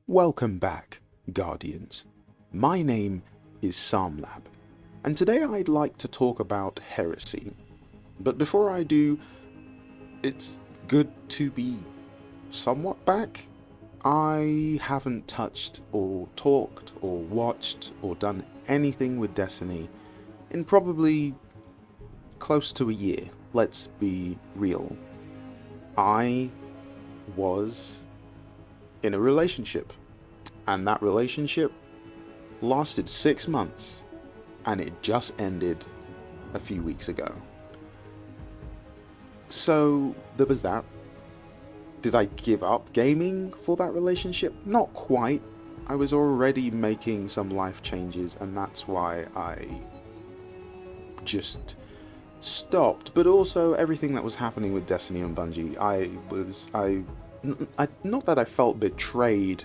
Welcome back, Guardians. My name is Samlab, and today I'd like to talk about Heresy. But before I do, it's good to be somewhat back. I haven't touched or talked or watched or done anything with Destiny in probably close to a year. Let's be real. I was in a relationship, and that relationship lasted 6 months, and it just ended a few weeks ago. So there was that. Did I give up gaming for that relationship? Not quite. I was already making some life changes, and that's why I just stopped. But also everything that was happening with Destiny and Bungie, not that I felt betrayed,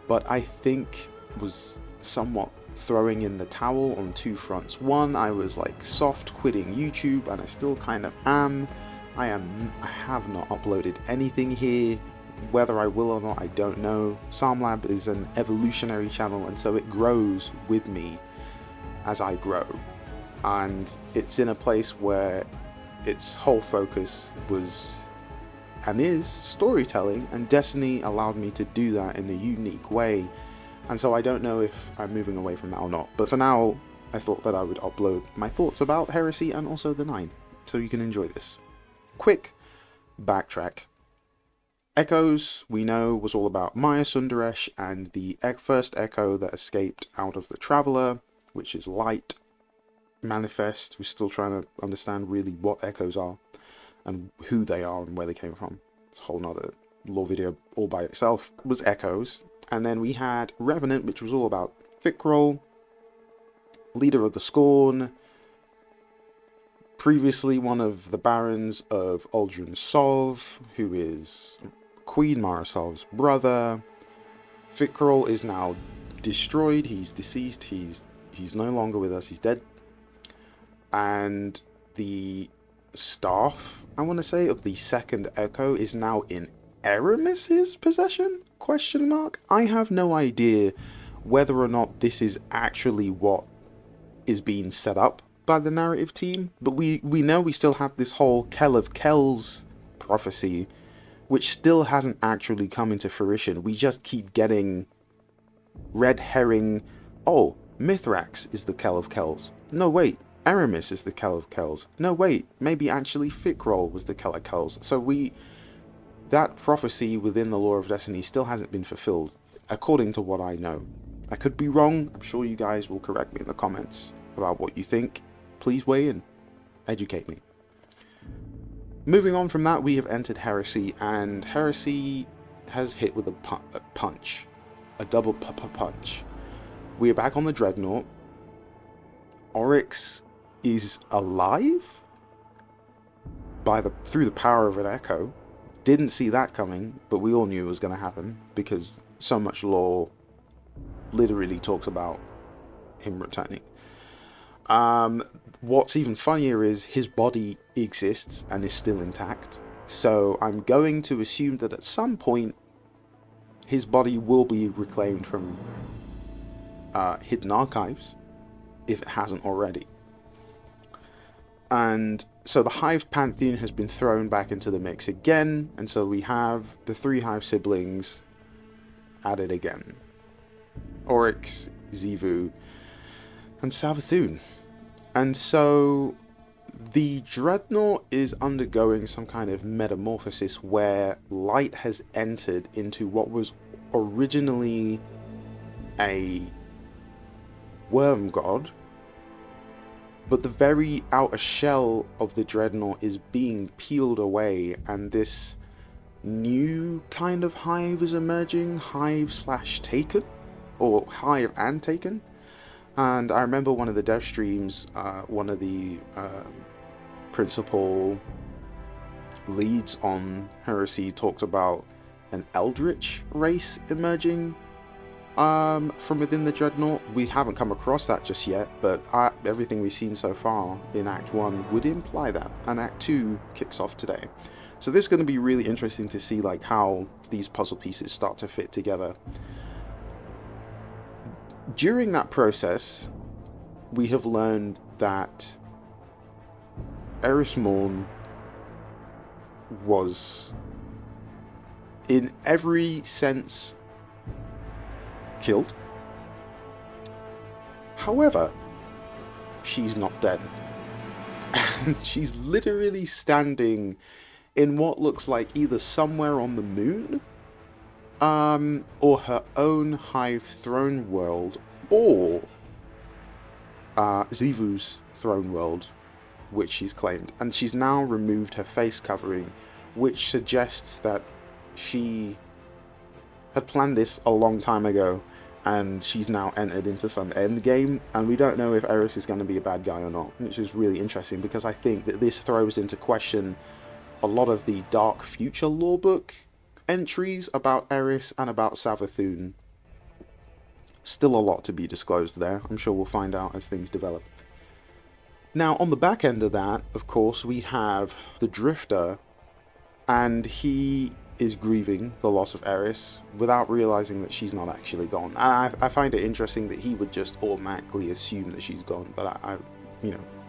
but I think was somewhat throwing in the towel on two fronts. One, I was like soft quitting YouTube, and I still kind of am. I have not uploaded anything here. Whether I will or not, I don't know. Samlab is an evolutionary channel, and so it grows with me as I grow. And it's in a place where its whole focus was and is storytelling, and Destiny allowed me to do that in a unique way. And so I don't know if I'm moving away from that or not, but for now I thought that I would upload my thoughts about Heresy and also the 9, so you can enjoy this. Quick backtrack. Echoes, we know, was all about Maya Sundaresh and the first Echo that escaped out of the Traveler, which is Light. Manifest, we're still trying to understand really what Echoes are and who they are and where they came from. It's a whole nother lore video all by itself. It was Echoes. And then we had Revenant, which was all about Fikrul, leader of the Scorn, previously one of the barons of Uldren Sov, who is Queen Marasov's brother. Fikrul is now destroyed, he's deceased, he's no longer with us, he's dead. And the staff, I want to say, of the second Echo is now in Eramis's possession? Question mark? I have no idea whether or not this is actually what is being set up by the narrative team, but we know we still have this whole Kell of Kells prophecy, which still hasn't actually come into fruition. We just keep getting red herring, oh, Mithrax is the Kell of Kells. No, wait. Aramis is the Kell of Kells. No, wait, maybe actually Fikrul was the Kell of Kells. So that prophecy within the lore of Destiny still hasn't been fulfilled, according to what I know. I could be wrong. I'm sure you guys will correct me in the comments about what you think. Please weigh in. Educate me. Moving on from that, we have entered Heresy, and Heresy has hit with a punch. A double punch. We are back on the Dreadnaught. Oryx is alive through the power of an Echo. Didn't see that coming, but we all knew it was going to happen because so much lore literally talks about him returning. What's even funnier is his body exists and is still intact, so I'm going to assume that at some point his body will be reclaimed from hidden archives, if it hasn't already. And so the Hive Pantheon has been thrown back into the mix again, and so we have the 3 Hive siblings added again. Oryx, Xivu, and Savathun. And so the Dreadnaught is undergoing some kind of metamorphosis where light has entered into what was originally a worm god, but the very outer shell of the Dreadnaught is being peeled away, and this new kind of hive is emerging. Hive/Taken, or Hive and Taken. And I remember one of the dev streams, one of the principal leads on Heresy talked about an Eldritch race emerging from within the Dreadnaught. We haven't come across that just yet, but everything we've seen so far in Act 1 would imply that, and Act 2 kicks off today. So this is going to be really interesting to see like how these puzzle pieces start to fit together. During that process, we have learned that Eris Morn was, in every sense, killed. However, she's not dead. And she's literally standing in what looks like either somewhere on the moon, or her own hive throne world, or Xivu's throne world, which she's claimed. And she's now removed her face covering, which suggests that she had planned this a long time ago, and she's now entered into some end game, and we don't know if Eris is going to be a bad guy or not, which is really interesting, because I think that this throws into question a lot of the Dark Future lorebook entries about Eris and about Savathûn. Still a lot to be disclosed there. I'm sure we'll find out as things develop. Now, on the back end of that, of course, we have the Drifter, and he is grieving the loss of Eris without realizing that she's not actually gone. And I find it interesting that he would just automatically assume that she's gone, but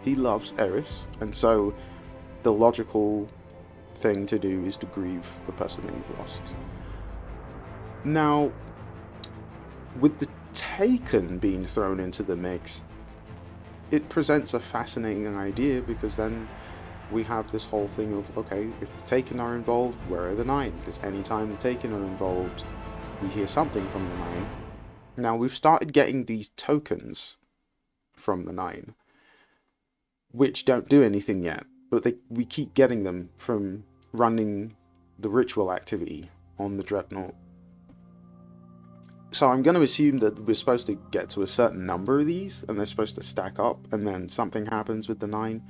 he loves Eris, and so the logical thing to do is to grieve the person that you've lost. Now, with the Taken being thrown into the mix, it presents a fascinating idea, because then we have this whole thing of, okay, if the Taken are involved, where are the Nine? Because anytime the Taken are involved, we hear something from the Nine. Now, we've started getting these tokens from the Nine, which don't do anything yet, but we keep getting them from running the ritual activity on the Dreadnaught. So I'm going to assume that we're supposed to get to a certain number of these, and they're supposed to stack up, and then something happens with the Nine.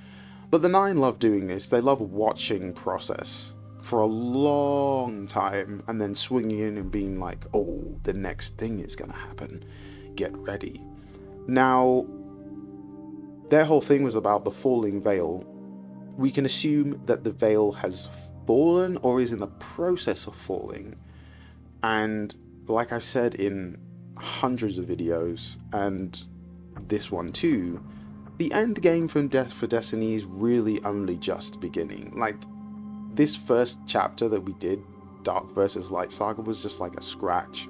But the Nine love doing this. They love watching process for a long time, and then swinging in and being like, oh, the next thing is going to happen. Get ready. Now, their whole thing was about the falling veil. We can assume that the veil has fallen or is in the process of falling. And like I've said in hundreds of videos, and this one too, the end game for Destiny is really only just beginning. Like, this first chapter that we did, Dark versus Light Saga, was just like a scratch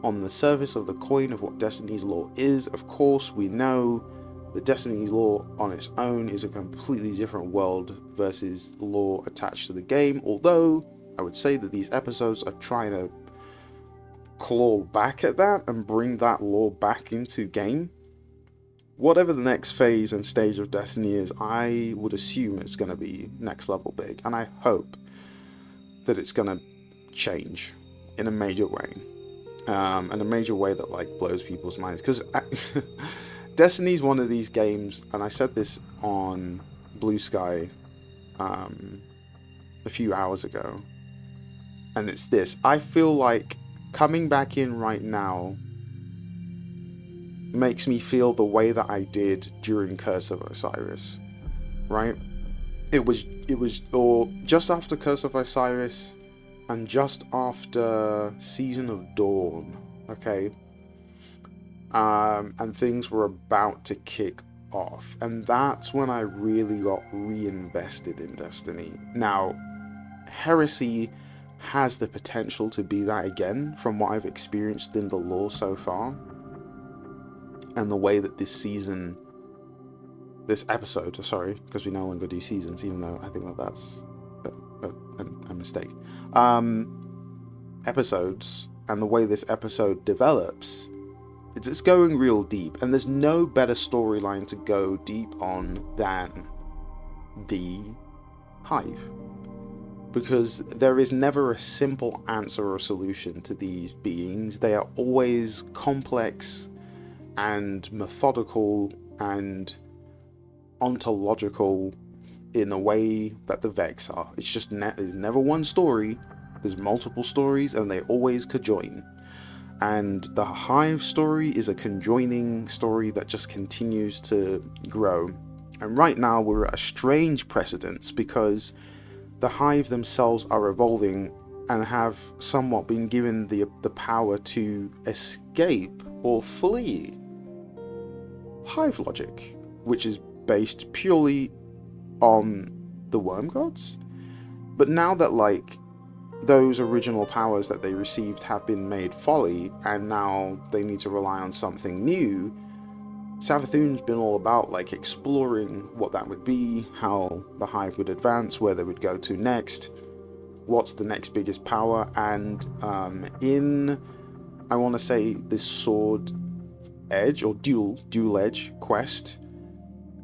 on the surface of the coin of what Destiny's lore is. Of course, we know that Destiny's lore on its own is a completely different world versus lore attached to the game, although I would say that these episodes are trying to claw back at that and bring that lore back into game. Whatever the next phase and stage of Destiny is, I would assume it's going to be next level big, and I hope that it's going to change in a major way, and a major way that like blows people's minds, because Destiny's one of these games, and I said this on Blue Sky a few hours ago, and it's this: I feel like coming back in right now makes me feel the way that I did during Curse of Osiris, right? It was or just after Curse of Osiris and just after Season of Dawn, okay? And things were about to kick off, and that's when I really got reinvested in Destiny. Now, Heresy has the potential to be that again, from what I've experienced in the lore so far, and the way that this episode, because we no longer do seasons, even though I think that that's a mistake. Episodes, and the way this episode develops, it's going real deep, and there's no better storyline to go deep on than the Hive, because there is never a simple answer or solution to these beings. They are always complex and methodical and ontological in a way that the Vex are. It's just there's never one story, there's multiple stories, and they always conjoin. And the Hive story is a conjoining story that just continues to grow. And right now we're at a strange precedence, because the Hive themselves are evolving and have somewhat been given the power to escape or flee hive logic, which is based purely on the worm gods. But now that like those original powers that they received have been made folly, and now they need to rely on something new, Savathun's been all about like exploring what that would be, how the hive would advance, where they would go to next, what's the next biggest power. And in, I want to say, this sword edge or dual edge quest,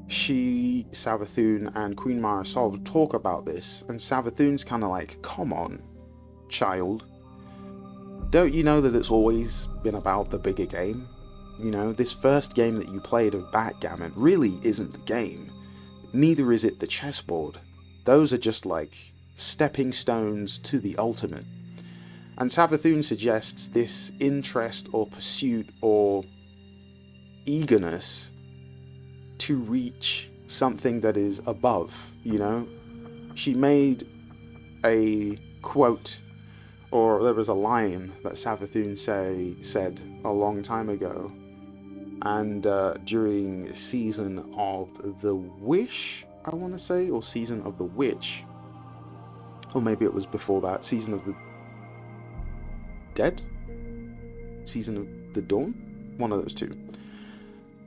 Savathun and Queen Mara Sol talk about this, and Savathun's kind of like, come on, child, don't you know that it's always been about the bigger game? You know, this first game that you played of backgammon really isn't the game. Neither is it the chessboard. Those are just like stepping stones to the ultimate. And Savathun suggests this interest or pursuit or eagerness to reach something that is above, you know? She made a quote, or there was a line that Savathun said a long time ago, and during Season of the Wish, I want to say, or Season of the Witch, or maybe it was before that, Season of the Dead? Season of the Dawn? One of those two.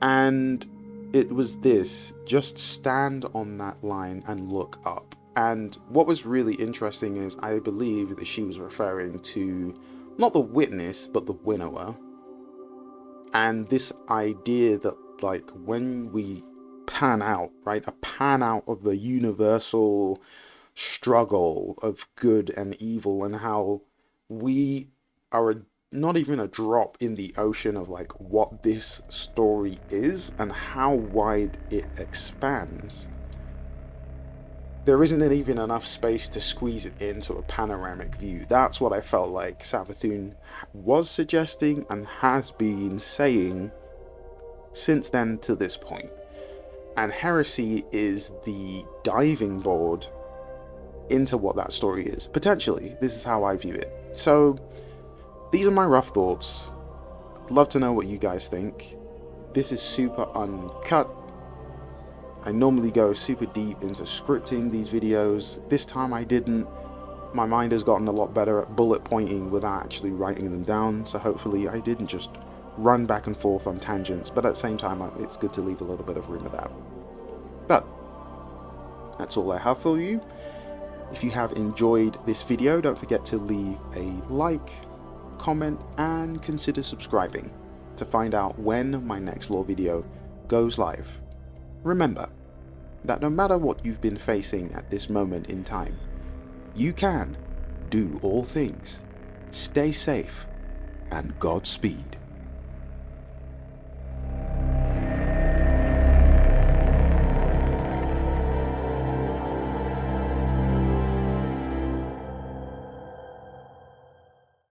And it was this, just stand on that line and look up. And what was really interesting is I believe that she was referring to not the witness, but the winnower. And this idea that like when we pan out, right, a pan out of the universal struggle of good and evil, and how we are not even a drop in the ocean of like what this story is and how wide it expands. There isn't even enough space to squeeze it into a panoramic view. That's what I felt like Savathun was suggesting and has been saying since then to this point. And Heresy is the diving board into what that story is. Potentially, this is how I view it. So, these are my rough thoughts. I'd love to know what you guys think. This is super uncut. I normally go super deep into scripting these videos. This time I didn't. My mind has gotten a lot better at bullet pointing without actually writing them down, so hopefully I didn't just run back and forth on tangents, but at the same time it's good to leave a little bit of room of that. But that's all I have for you. If you have enjoyed this video, don't forget to leave a like, comment, and consider subscribing to find out when my next lore video goes live. Remember that no matter what you've been facing at this moment in time, you can do all things. Stay safe and Godspeed.